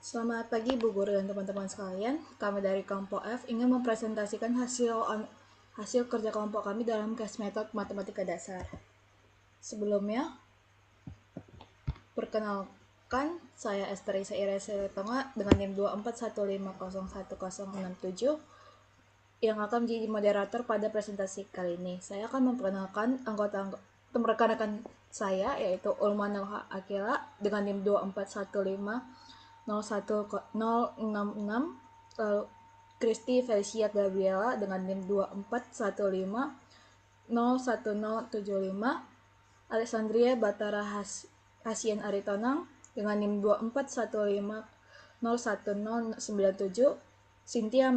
Selamat pagi Bu Guru dan teman-teman sekalian. Kami dari kelompok F ingin mempresentasikan hasil kerja kelompok kami dalam kelas metode matematika dasar. Sebelumnya, perkenalkan saya Esther Isa Irese Tonga dengan NIM 241501067 yang akan menjadi moderator pada presentasi kali ini. Saya akan memperkenalkan rekan-rekan saya yaitu Ulman Nalha Akila dengan NIM 241501066, lalu Kristi Felicia Gabriela dengan NIM 241501075, Alexandria Batara Hasien Aritonang dengan NIM 241501097, Cynthia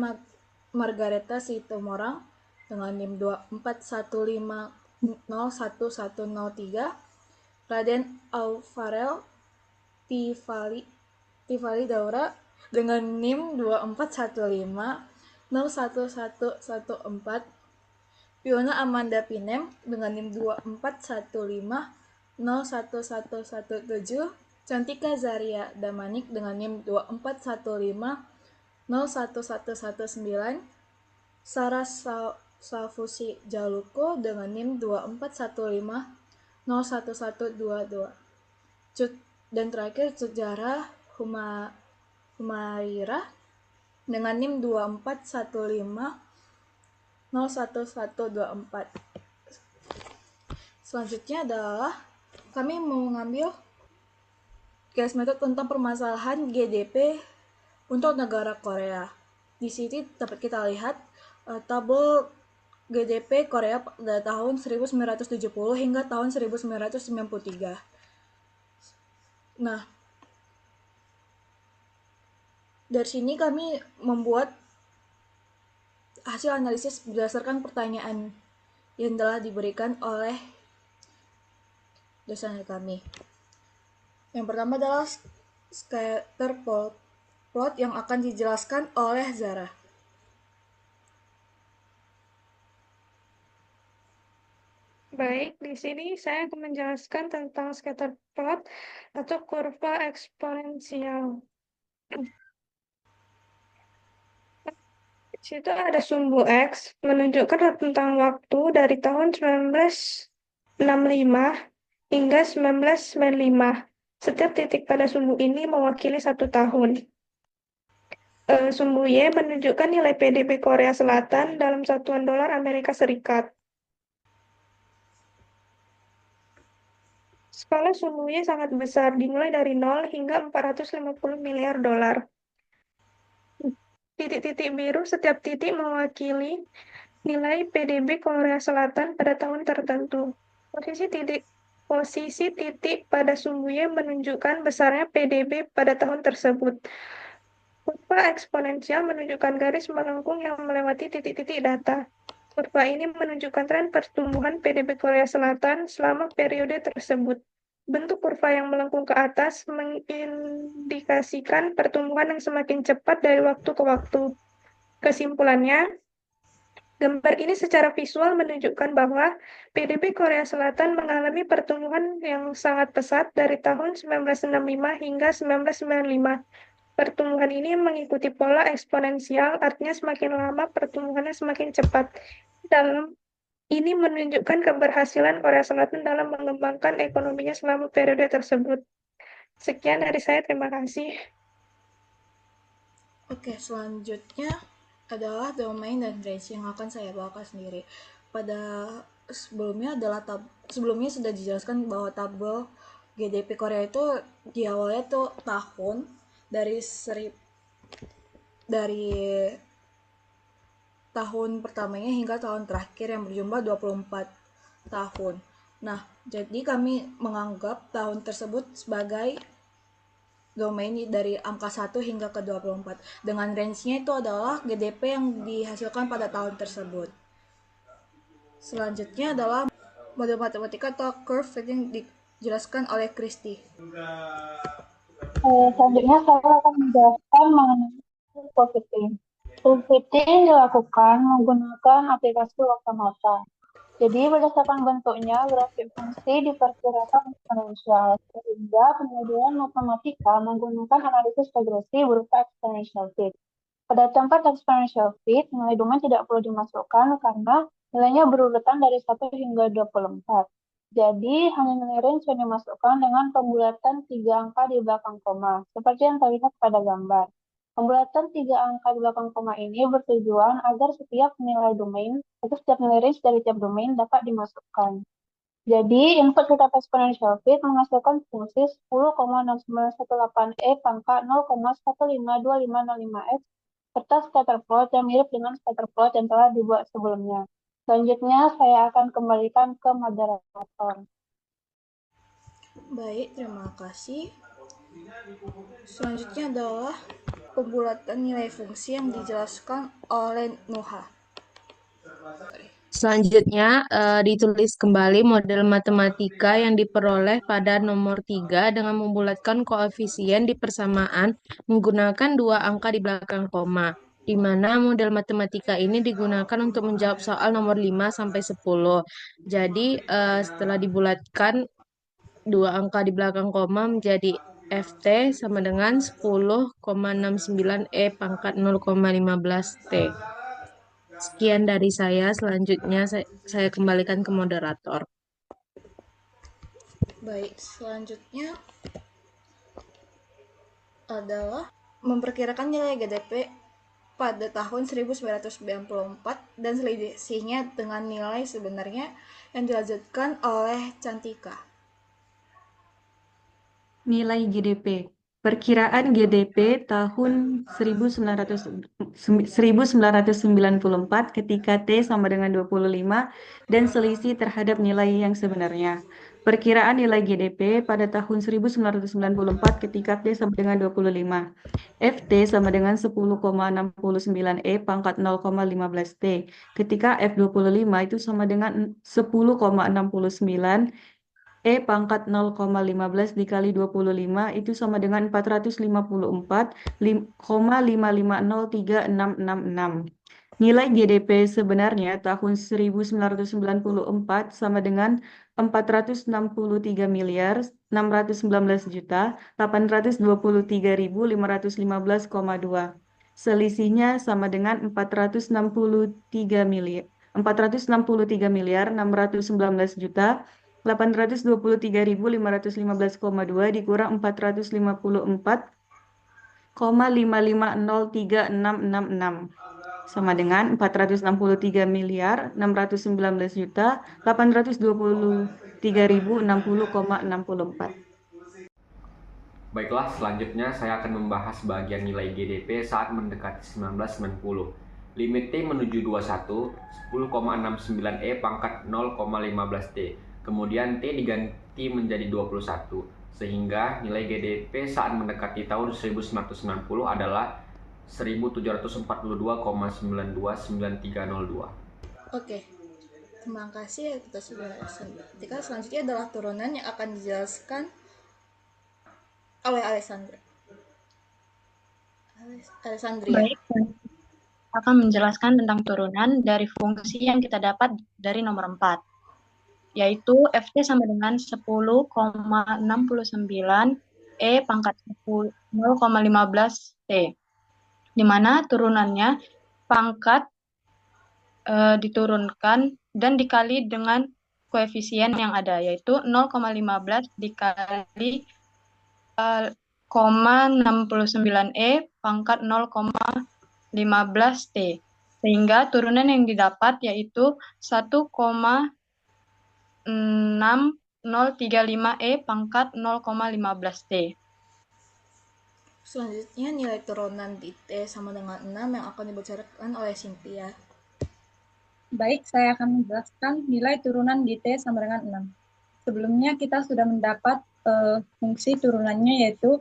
Margareta Situmorang dengan NIM 241501103, Raden Alvarel Tifali Daura dengan NIM 241501114, Fiona Amanda Pinem dengan NIM 241501117, Cantika Zaria Damanik dengan NIM 241501119, Sarah Safusi Jaluko dengan NIM 241501122. Dan terakhir sejarah Humaira dengan NIM 241501124. Selanjutnya adalah kami mengambil case method tentang permasalahan GDP untuk negara Korea. Di sini dapat kita lihat tabel GDP Korea pada tahun 1970 hingga tahun 1993. Nah, dari sini kami membuat hasil analisis berdasarkan pertanyaan yang telah diberikan oleh dosen kami. Yang pertama adalah scatter plot yang akan dijelaskan oleh Zara. Baik, di sini saya akan menjelaskan tentang scatter plot atau kurva eksponensial. Di situ ada sumbu X menunjukkan rentang waktu dari tahun 1965 hingga 1995. Setiap titik pada sumbu ini mewakili 1 tahun. Sumbu Y menunjukkan nilai PDB Korea Selatan dalam satuan dolar Amerika Serikat. Skala sumbu Y sangat besar, dimulai dari 0 hingga 450 miliar dolar. Titik-titik biru setiap titik mewakili nilai PDB Korea Selatan pada tahun tertentu. Posisi titik pada sumbu Y menunjukkan besarnya PDB pada tahun tersebut. Kurva eksponensial menunjukkan garis melengkung yang melewati titik-titik data. Kurva ini menunjukkan tren pertumbuhan PDB Korea Selatan selama periode tersebut. Bentuk kurva yang melengkung ke atas mengindikasikan pertumbuhan yang semakin cepat dari waktu ke waktu. Kesimpulannya, gambar ini secara visual menunjukkan bahwa PDB Korea Selatan mengalami pertumbuhan yang sangat pesat dari tahun 1965 hingga 1995. Pertumbuhan ini mengikuti pola eksponensial, artinya semakin lama pertumbuhannya semakin cepat. Ini menunjukkan keberhasilan Korea Selatan dalam mengembangkan ekonominya selama periode tersebut. Sekian dari saya, terima kasih. Oke, selanjutnya adalah domain dan range yang akan saya bawakan sendiri. Pada sebelumnya sudah dijelaskan bahwa tabel GDP Korea itu di awalnya tuh tahun dari tahun pertamanya hingga tahun terakhir yang berjumlah 24 tahun. Nah, jadi kami menganggap tahun tersebut sebagai domain dari angka 1 hingga ke 24. Dengan range-nya itu adalah GDP yang dihasilkan pada tahun tersebut. Selanjutnya adalah model matematika atau curve yang dijelaskan oleh Kristi. Selanjutnya saya akan menjelaskan mengenai positif. Positif dilakukan menggunakan aplikasi Waktamata. Jadi berdasarkan bentuknya, grafik fungsi diperkirakan eksponensial, sehingga pengedilan matematika menggunakan analisis regresi berupa exponential fit. Pada tempat exponential fit, nilai domain tidak perlu dimasukkan karena nilainya berurutan dari 1 hingga 24. Jadi, hanya nilai range yang dimasukkan dengan pembulatan 3 angka di belakang koma, seperti yang terlihat pada gambar. Pembulatan 3 angka di belakang koma ini bertujuan agar setiap nilai domain atau setiap nilai range dari tiap domain dapat dimasukkan. Jadi, input setup exponential fit menghasilkan fungsi 10,6918 pangkat 0,152505 x serta scatter plot yang mirip dengan scatter plot yang telah dibuat sebelumnya. Selanjutnya, saya akan kembalikan ke moderator. Baik, terima kasih. Selanjutnya adalah pembulatan nilai fungsi yang dijelaskan oleh Nuha. Selanjutnya, ditulis kembali model matematika yang diperoleh pada nomor 3 dengan membulatkan koefisien di persamaan menggunakan 2 angka di belakang koma, di mana model matematika ini digunakan untuk menjawab soal nomor 5 sampai 10. Jadi, setelah dibulatkan 2 angka di belakang koma menjadi FT sama dengan 10,69 pangkat 0,15 T. Sekian dari saya. Selanjutnya saya kembalikan ke moderator. Baik, selanjutnya adalah memperkirakan nilai GDP pada tahun 1994 dan selisihnya dengan nilai sebenarnya yang dilanjutkan oleh Cantika. Nilai GDP. Perkiraan GDP tahun 1994 ketika T sama dengan 25 dan selisih terhadap nilai yang sebenarnya. Perkiraan nilai GDP pada tahun 1994 ketika T sama dengan 25. FT sama dengan 10,69 pangkat 0,15 T. Ketika F25 itu sama dengan 10,69 pangkat 0,15 dikali 25 itu sama dengan 454,5503666. Nilai GDP sebenarnya tahun 1994 sama dengan 463 miliar 619 juta 823.515,2. Selisihnya sama dengan 463 miliar 619 juta 823.515,2 dikurang 454,5503666 sama dengan 463 miliar 619 juta 823.060,64. Baiklah, selanjutnya saya akan membahas bagian nilai GDP saat mendekati 1990. Limit T menuju 21, 10,69 pangkat 0,15 T. Kemudian T diganti menjadi 21, sehingga nilai GDP saat mendekati tahun 1990 adalah 1742,929302. Oke, terima kasih kita sudah ketika selanjutnya adalah turunan yang akan dijelaskan oleh Alessandria. Baik, akan menjelaskan tentang turunan dari fungsi yang kita dapat dari nomor 4, yaitu FT sama dengan 10,69 pangkat 0,15 T, di mana turunannya pangkat diturunkan dan dikali dengan koefisien yang ada, yaitu 0,15 dikali 0,69 pangkat 0,15 T, sehingga turunan yang didapat yaitu 1,6035 pangkat 0,15 T. Selanjutnya nilai turunan di T sama dengan 6 yang akan dibicarakan oleh Cynthia. Baik, saya akan menjelaskan nilai turunan di T sama dengan 6. Sebelumnya kita sudah mendapat fungsi turunannya yaitu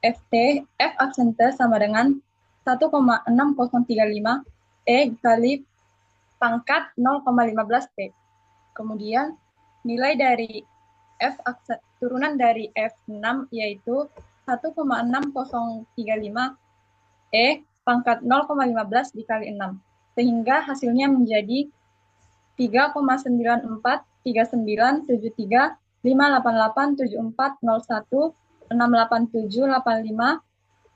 FT, F aksente sama dengan 1,6035 dikali pangkat 0,15 T. Kemudian nilai dari turunan dari F6 yaitu 1,6035 pangkat 0,15 dikali 6. Sehingga hasilnya menjadi 3,94, 39, 73, 588, 74, 01, 687, 85,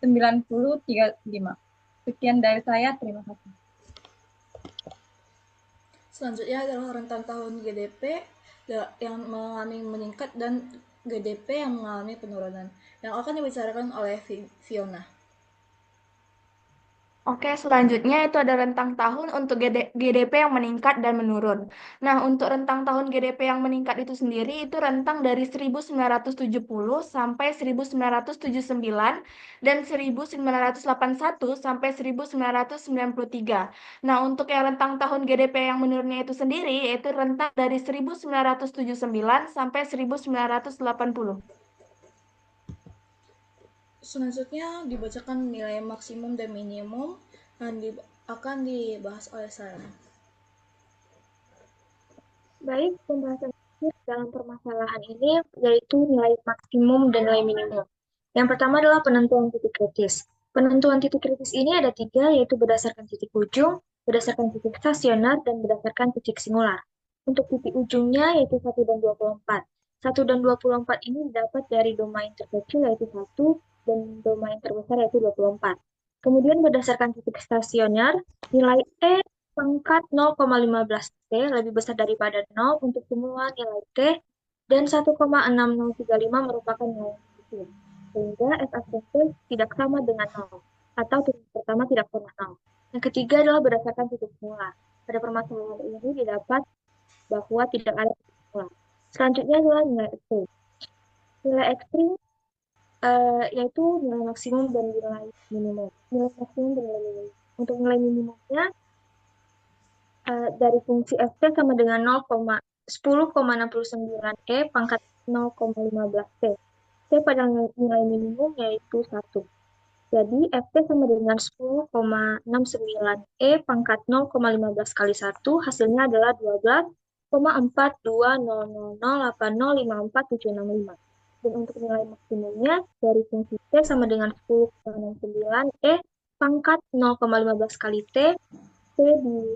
90, 35. Sekian dari saya, terima kasih. Selanjutnya adalah rentang tahun GDP yang mengalami meningkat dan GDP yang mengalami penurunan, yang akan dibicarakan oleh Fiona. Oke, selanjutnya itu ada rentang tahun untuk GDP yang meningkat dan menurun. Nah, untuk rentang tahun GDP yang meningkat itu sendiri, itu rentang dari 1970 sampai 1979 dan 1981 sampai 1993. Nah, untuk yang rentang tahun GDP yang menurunnya itu sendiri, yaitu rentang dari 1979 sampai 1980. Selanjutnya dibacakan nilai maksimum dan minimum dan akan dibahas oleh saya. Baik, pembahasan dalam permasalahan ini yaitu nilai maksimum dan nilai minimum. Yang pertama adalah penentuan titik kritis. Penentuan titik kritis ini ada 3, yaitu berdasarkan titik ujung, berdasarkan titik stasioner, dan berdasarkan titik singular. Untuk titik ujungnya yaitu 1 dan 24. 1 dan 24 ini didapat dari domain terkecil yaitu 1 dan domain terbesar yaitu 24. Kemudian berdasarkan titik stasioner, nilai E pangkat 0,15T lebih besar daripada 0 untuk semua nilai T dan 1,6035 merupakan nilai yang kecil. Sehingga F absentis tidak sama dengan 0 atau titik pertama tidak pernah 0. Yang ketiga adalah berdasarkan titik singular. Pada permasalahan ini didapat bahwa tidak ada titik singular. Selanjutnya adalah nilai ekstrim. Nilai ekstrim yaitu nilai maksimum dan nilai minimum. Nilai maksimum dan nilai minimum. Untuk nilai minimumnya dari fungsi ft sama dengan 10,69 pangkat 0,15 t. T pada nilai minimum yaitu 1. Jadi ft sama dengan 10,69 pangkat 0,15 kali 1 hasilnya adalah 12,4200805475. Dan untuk nilai maksimumnya dari fungsi t sama dengan 10,69 pangkat 0,15 kali t di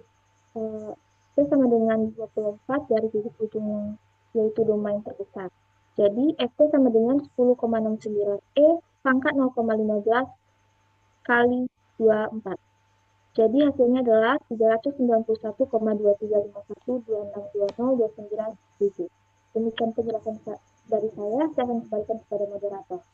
T sama dengan 24 dari titik ujung yaitu domain terbesar. Jadi FT sama dengan 10,69 pangkat 0,15 kali 24. Jadi hasilnya adalah 391,2351262029. Demikian penjelasan dari saya akan kembalikan kepada moderator.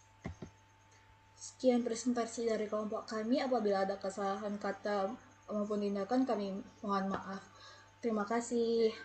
Sekian presentasi dari kelompok kami. Apabila ada kesalahan kata maupun tindakan, kami mohon maaf. Terima kasih.